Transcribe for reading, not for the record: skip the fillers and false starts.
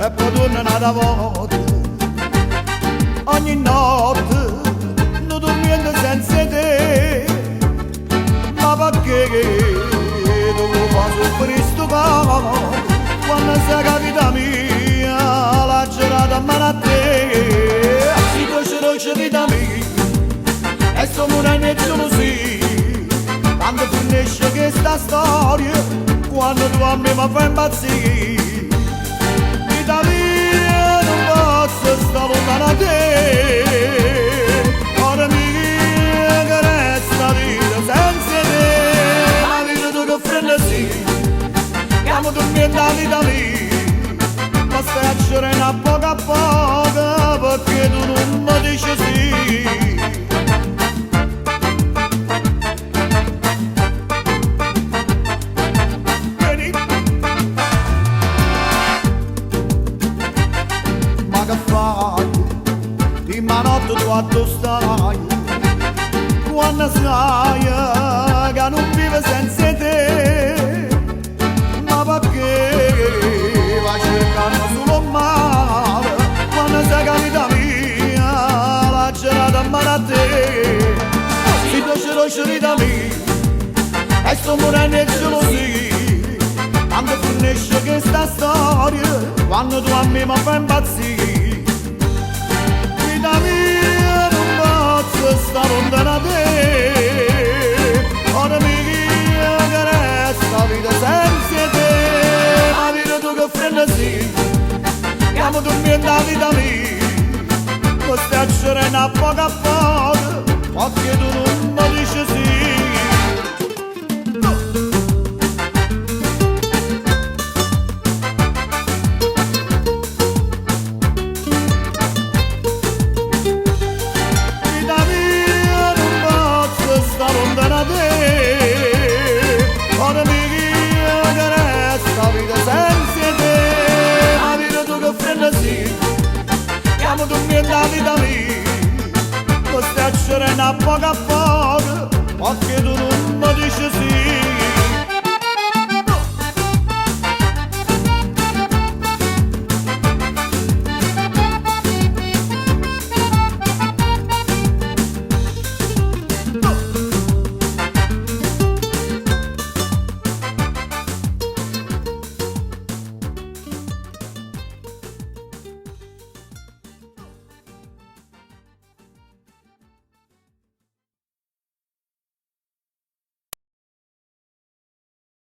e poi torna un'altra volta. Ogni notte non dormiendo senza te, ma perché devo far soffrire sto cuore quando sei capita mia la girata a mano a te? Si dolce vita mia e sto morendo di gelosia quando finisce questa storia, quando tu a me mi fai impazzire. Vita mia non posso stare lontano da te, ora mia che resta vita senza te. La vita tu che frenesì, stiamo dormendo la vita mia, ma stai a cercare a poco perché tu non mi dici sì. Ma notte tu dove stai, quando sai che non vive senza te, ma perché vai cercando solo male, quando sei capita mia, la girata a mano a te. Si dolce vita mia, e sto morendo di gelosia, quando finisce questa storia, quando tu a me mi fai impazzire. Vita mia non posso stare lontano da te, ora mia che resta vita senza te. Ma vita tu che frenesì, stiamo dormendo la vita mia, ma stai a cercare a poco perché tu non mi dici sì. Stiamo dormendo la vita mia, ma stai a cercare a poco